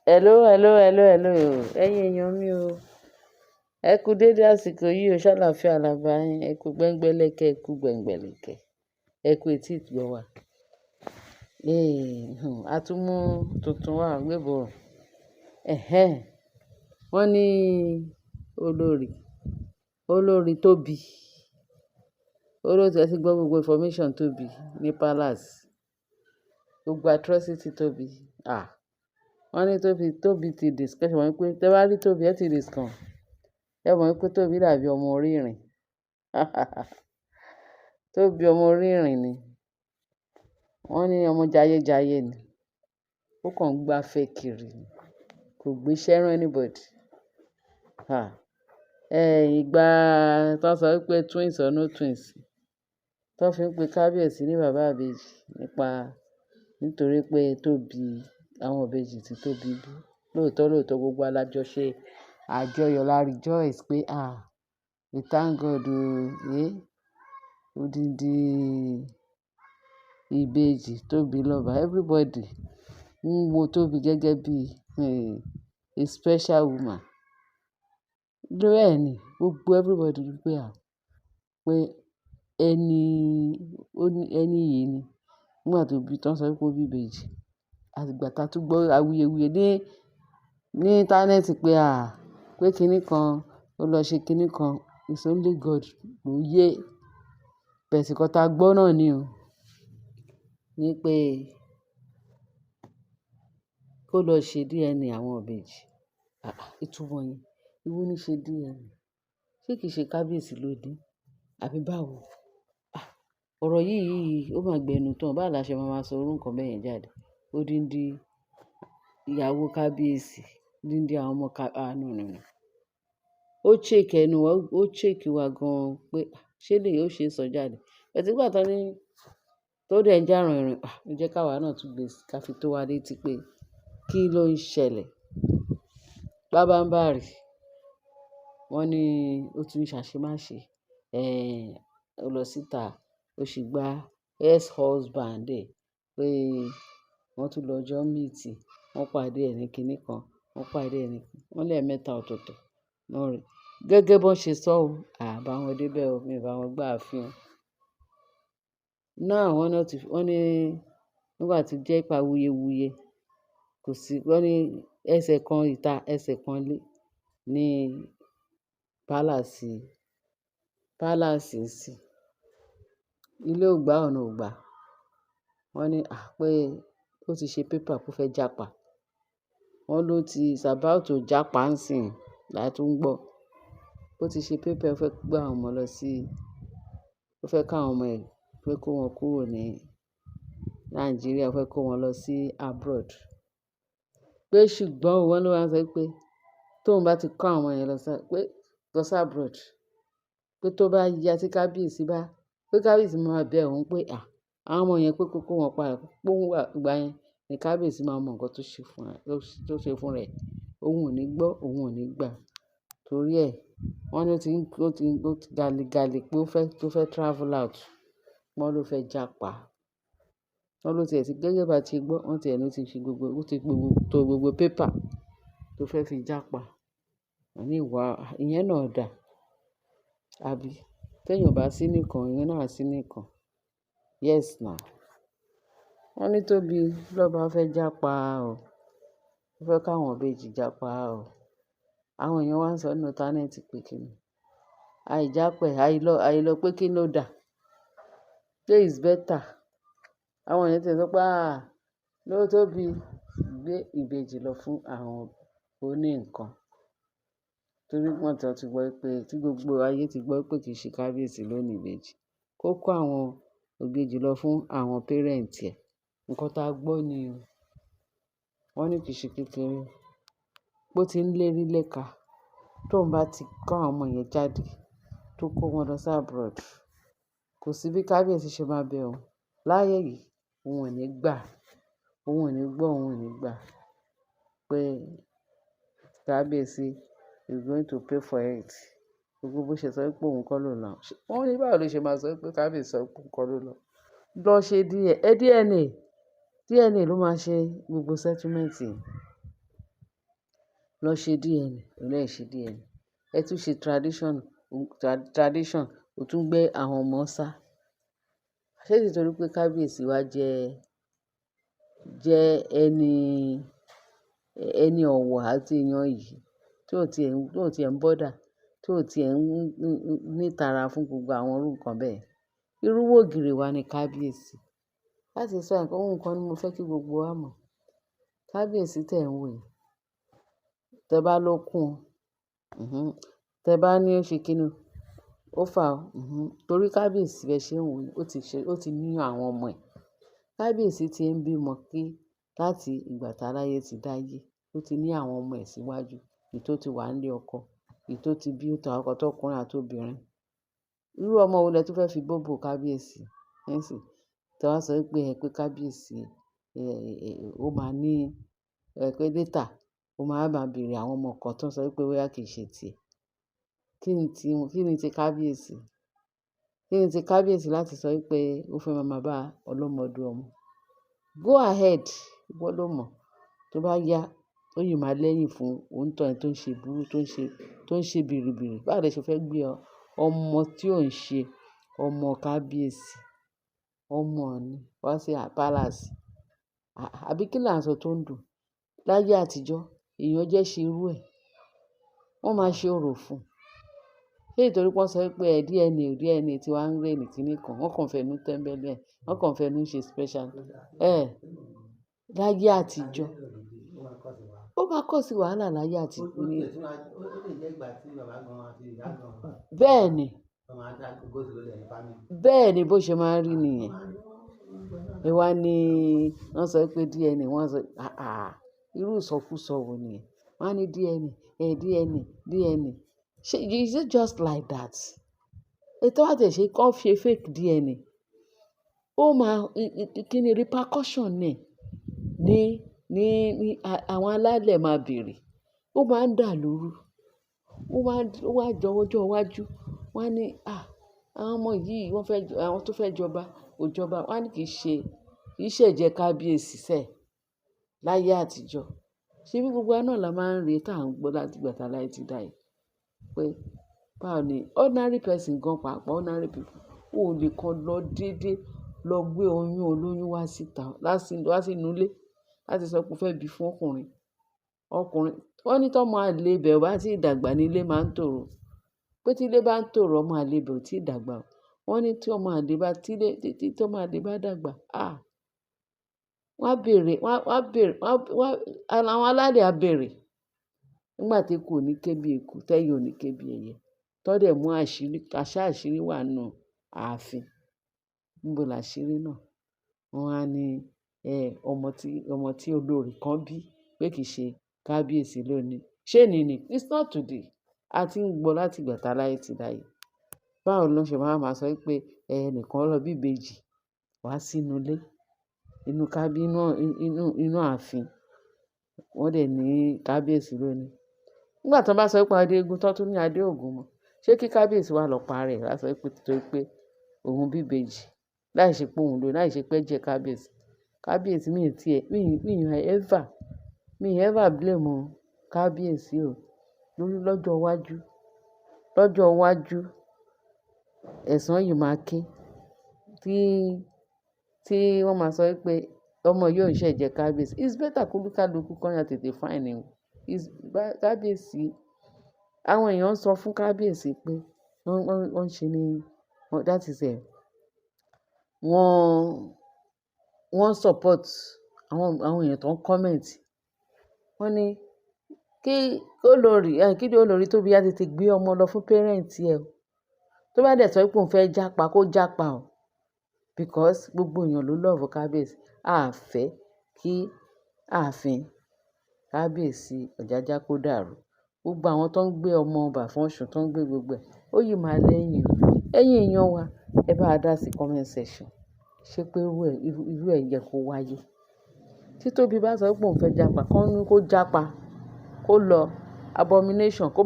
Hello. Ẹ̀yin èèyàn mi o. Ẹ kú dédé àsìkò yìí o, ṣàlàáfíà la bá yín. Ẹ kú gbẹ́ngbẹ́lẹ́kẹ́, ẹ kú gbẹ̀ngbẹ̀lẹ̀kẹ́. Ẹ kú etí ìgbọ́ wa. A tún mú tuntun wá gbébọrùn. Wọ́n ní olórí Tóbi. Olóòtú ẹ ti gbọ́ gbogbo information Tóbi ní palace. Gbogbo atrocity Tóbi. Wọ́n ní Tóbi ti discuss wọ́n pé tẹ́ bá rí Tóbi ẹ ti discuss. Ẹ mọ̀ pé Tóbi dàbí ọmọ orí ìrìn. Tóbi ọmọ orí ìrìn ni. Wọ́n ní ọmọ jayéjayé ni. Ó kàn ń gbafẹ́ kiri ni. Kò gbéṣẹ́ rán anybody. Ìgbà tó sọ wípé twins or no twins. Tó fi ń pe kábíyèsí ní bàbá ìbejì nítorí pé Tóbi àwọn ìbejì tí Tóbi bí. Lóòótọ́ gbogbo alájọṣe àjọyọ̀ la rejoice pé we thank God odindi ìbejì Tóbi lọ́ba. Everybody ń wo Tóbi gẹ́gẹ́ bí a special woman. Bẹ́ẹ̀ ni gbogbo everybody rí pé ẹni yìí ni. Nígbà tó bí tán sọ pé ó bí ìbejì. Àti ìgbà tá tún gbọ́ awuyewuye ní íńtánẹ́ẹ̀tì pé kíní kan ó lọ ṣe kíní kan. It's only God ló yé. Bẹ̀ẹ̀ sì kọ́ ta gbọ́ náà ni o. Ní pé kó lọ ṣe DNA àwọn ìbejì. Ìtumọ̀ yẹn. Èwo ní ṣe DNA? Ṣé kìí ṣe kábíyèsí ló ní? Àbí báwo? Ọ̀rọ̀ yìí ó máa gbẹnu tán. Báwo la ṣe máa sọ irú nǹkan bẹ́ẹ̀ yẹn jáde? Odindi ìyàwó kábíyèsí, odindi àwọn ọmọ no. Ó check ẹnu wa, ó check wa gan-an pé ṣé lè ó ṣe sọ jáde. Bẹ̀ẹ̀ tí ìgbà tán ní tó dẹ̀ ń jà rànràn, ó jẹ́ ká wa náà tún gbé ká fi tó wa létí pé kí ló ń ṣẹlẹ̀. Bábánbárí. Wọ́n ní ó tún ṣàṣemáṣe. Ó lọ síta, ó sì gba ex-husband ẹ̀ pé wọ́n tún lọ jọ meet. Wọ́n pàdé ẹ̀ ní kíní kan, wọ́n lẹ́ẹ̀mẹ́ta ọ̀tọ̀ọ̀tọ̀ náà rí. Gẹ́gẹ́ bọ́n ṣe sọ o, bá wọn dé bẹ́ẹ̀ o, mi bá wọn gbà ààfin o. Náà wọ́n ní nígbà tí jẹ́ ìpa wuyewuye, kò sí, wọ́n ní ẹsẹ̀ kan ìta, ẹsẹ̀ kan lé ní palace sí. Ilé ò gbà, ọ̀nà ò gbà. Wọ́n ní pé ó ti ṣe paper kó fẹ́ jápa. Wọ́n ló ti is about to jápa ń sìn la tún gbọ́. Ó ti ṣe paper ó fẹ́ gbé àwọn ọmọ lọ sí, ó fẹ́ ká àwọn ọmọ ẹ̀ pé kó wọn kúrò ní Nàìjíríà, ó fẹ́ kó wọn lọ sí abroad. Pé ṣùgbọ́n wọ́n ló wá sọ pé tóun bá ti kó àwọn ọmọ yẹn lọ sí abroad, pé tó bá yá tí kábíyèsí pé kábíyèsí máa bẹ òun pé àwọn ọmọ yẹn pé kó wọn padà pé òun wà ìgbà yẹn ni kábíyèsí máa mọ nǹkan tó ṣe fún rẹ̀. Òun ò ní gbọ́, òun ò ní gbà. Torí ẹ̀ wọ́n ní ó ti galegale pé tó fẹ́ travel out. Wọ́n ló fẹ́ jápa. Wọ́n ló ti gẹ́gẹ́ bá ti gbọ́, wọ́n ti ẹ̀ ló ti fi gbogbo paper tó fẹ́ fi jápa. Wọ́n ní ìyẹn náà dà. Àbí téèyàn bá sí nìkan, ìyẹn náà á sí nìkan. Yes now. Wọ́n ní Tóbi lọ́ba fẹ́ jápa o. Ó fẹ́ káwọn ìbejì jápa o. Àwọn èèyàn wá ń sọ nínú íńtánẹ́ẹ̀tì pé kíni. Àìjápẹ̀, àìlọ pé kí ló dà. Say is better. Àwọn èèyàn ti sọ pé ló Tóbi gbé ìbejì lọ fún àwọn oní nǹkan. Torí wọ́n ti gbọ́ pé tí gbogbo ayé ti gbọ́ pé kì í ṣe kábíyèsí ló ní ìbejì. Kó kó àwọn ìbejì lọ fún àwọn parent ẹ̀. Nǹkan tá a gbọ́ ni o. Wọ́n ní kì í ṣe kékeré. Bó ti ń lérí lẹ́ka. Tóun bá ti kó àwọn ọmọ yẹn jáde tó kó wọn lọ sí abroad. Kò sí bí kábíyèsí ṣe máa bẹ òun. Láyé yìí, òun ò ní gbà. Òun ò ní gbọ́, òun ò ní gbà pé kábíyèsí is going to pay for it. Gbogbo bó ṣe sọ pé òun kọ́ ló lọ. Wọ́n ní báwo ló ṣe máa sọ pé kábíyèsí sọ pé òun kọ́ ló lọ. Lọ ṣe DNA ló máa ṣe gbogbo settlement. lọ ṣe DNA, òun ẹ̀ ṣe DNA. Ẹ tún ṣe tradition, ó tún gbé àwọn ọmọ sá. Ṣé nítorí pé kábíyèsí wa jẹ́ ẹni ọ̀wọ̀ àti èèyàn yìí tí ò tiẹ̀ ń bọ́dà, tí ò tiẹ̀ ń nítara fún gbogbo àwọn irú nǹkan bẹ́ẹ̀. Irú wògìrì wa ni kábíyèsí. Láti sọ ohun kan ni mo fẹ́ kí gbogbo wa mọ̀. Kábíyèsí tẹ̀ ń wò yìí, tẹ bá ló kún un, tẹ bá ní ó ṣe kíni, ó fà ó, torí kábíyèsí bẹ́ẹ̀ ṣe ń wò yìí, ó ti ní àwọn ọmọ ẹ̀. Kábíyèsí ti ń bímọ láti ìgbà táráyé ti dáyé. Ó ti ní àwọn ọmọ ẹ̀ síwájú, èyí tó ti wà nílé ọkọ, èyí tó ti bí ọkọ tọkùnrin àti obìnrin. Irú ọmọ wo lẹ tún fẹ́ fi bóbò kábíyèsí nísìn? Tẹ wá sọ pé kábíyèsí ó máa ní pé later ó máa béèrè àwọn ọmọ kan tó ń sọ pé bóyá kì í ṣe tiẹ̀. Kí ni ti kábíyèsí? Kí ni ti kábíyèsí láti sọ pé ó fẹ́ máa bá ọlọ́mọ du ọmọ? Go ahead, ìwọ ló mọ̀. Tó bá yá, ó yìí máa lẹ́yìn fún òǹtọ̀ tó ń ṣe burú, tó ń ṣe bìrìbìrì. Báwo lẹ ṣe fẹ́ gbé ọmọ tí ò ń ṣe ọmọ kábíyèsí, ọmọ Ọọ̀ni wá sí palace? Àbí kí là ń sọ tó ń dùn? Láyé àtijọ́, èèyàn jẹ́ ṣe irú ẹ̀, wọ́n máa ṣe orò fún un. Ṣé nítorí pé wọ́n sọ pé DNA tí wàá ń rè ní kíní kan, wọ́n kàn fẹnu tẹ́ńbẹ́lú ẹ̀, wọ́n kàn fẹnu ṣe special. Láyé àtijọ́, ó máa kọ́ sí wàhálà láyé àtijọ́ ni. Bẹ́ẹ̀ ni bó ṣe máa ń rí nìyẹn. Ẹ wá ní wọ́n sọ pé DNA, wọ́n sọ irú ìsọkúsọ wo nìyẹn? Wọ́n á ní DNA. Is it just like that? Ètò àti ṣe kọ́ fi fake DNA. Ó máa kí ni repercussion ní àwọn alálẹ̀ máa bèèrè. Ó máa ń dà lóru. Ó wá jọ ọjọ́ iwájú. Wọ́n á ní àwọn ọmọ yìí àwọn tó fẹ́ jọba ò jọba. Wọ́n á ní kì í ṣe ẹ̀jẹ̀ kábíyèsí sẹ́ẹ̀ láyé àtijọ́. Ṣé bí gbogbo wa náà la máa ń rí tá à ń gbọ́ láti ìgbà táláyé ti dá yìí pé báwo ni ordinary person gan pàápàá ordinary people ò lè kan lọ dédé lọ gbé oyún olóyún wá sínú ilé láti sọ pé ó fẹ́ bí fún ọkùnrin. Wọ́n ní tọ́mọ àlè ibẹ̀ ò bá tí ì dàgbà ní ilé máa ń tòrò. Pé tí ilé bá ń tòrò, ọmọ àlè ibẹ̀ ò tí ì dàgbà. Wọ́n ní tí ọmọ àlè bá dàgbà, àwọn alálẹ̀ á bèèrè. Nígbà tí eku ò ní ké bí eku, tẹ́yẹ ò ní ké bí ẹyẹ. Tọ́ dẹ̀ mú àṣírí wà nínú ààfin. Níbo làṣírí náà? Wọ́n á ní ọmọ tí olórí kan bí pé kì í ṣe kábíyèsí lónìí. Ṣé ni? It's not today. A ti ń gbọ́ láti ìgbà táláyé ti dáyé. Báwo ló ṣe máa sọ pé ẹnìkan lọ bí ìbejì wá sínú ilé, inú ààfin. Wọ́n dẹ̀ ní kábíyèsí lónìí. Nígbà tí wọ́n bá sọ pé adé eégún tó tún ní adé ògún mọ́, ṣé kí kábíyèsí wá lọ parẹ́ láti sọ pé torí pé òun bí ìbejì láì ṣe pé òun lò, láì ṣe pé jẹ́ kábíyèsí. Kábíyèsí mi ever blame kábíyèsí o. Lórí lọ́jọ́ iwájú ẹ̀san yìí máa ké. Tí wọ́n máa sọ pé ọmọ yóò ṣe jẹ́ kábíyèsí. It's better kó lúkálùkù kan yà tètè fine him. Kábíyèsí, àwọn èèyàn sọ fún kábíyèsí pé wọ́n ṣe ní that is wọ́n support àwọn èèyàn tó ń comment. Wọ́n ní kí olórí Tóbi á tètè gbé ọmọ lọ fún parent ẹ̀ o. Tó bá dẹ̀ sọ pé òun fẹ́ jápa kó jápa o. Because gbogbo èèyàn ló love kábíyèsí. A fẹ́ kí ààfin kábíyèsí Ọ̀jájá kó dàrú. Gbogbo àwọn tó ń gbé ọmọ ọba fún Ọ̀ṣun tó ń gbé gbogbo ẹ̀, ó yìí máa lẹ́yìn o. Ẹ̀yin èèyàn wa, ẹ bá wa dá sí comment section. Ṣé pé irú ẹ̀ yẹ kó wáyé? Tí Tóbi bá sọ pé òun fẹ́ jápa, kán ní kó jápa, kó lọ abomination, kó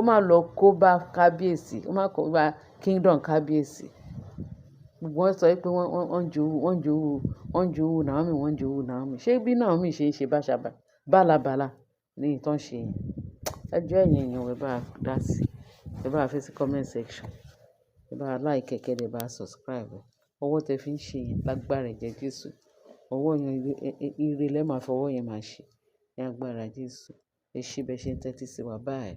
má lọ kó bá kábíyèsí, kó má kó bá kingdom kábíyèsí. Gbogbo wọn sọ pé wọ́n jowú Naomi. Ṣé bí Naomi ṣe ń ṣe bálabàla ní èyí tó ń ṣe yẹn. Ẹ jọ̀ọ́ ẹ̀yin èèyàn ẹ bá wa dá sí, ẹ bá wa fi sí comment section, ẹ bá wa like ẹ dẹ̀ bá wa subscribe. Ọwọ́ tẹ fi ń ṣe yẹn lágbára ẹ̀jẹ̀ Jésù. Ọwọ́ yẹn ire lẹ máa fọwọ́ yẹn máa ṣe ní agbára Jésù. Ẹ ṣé bẹ́ẹ̀ ṣe ń tẹ́tí sí wa báyìí.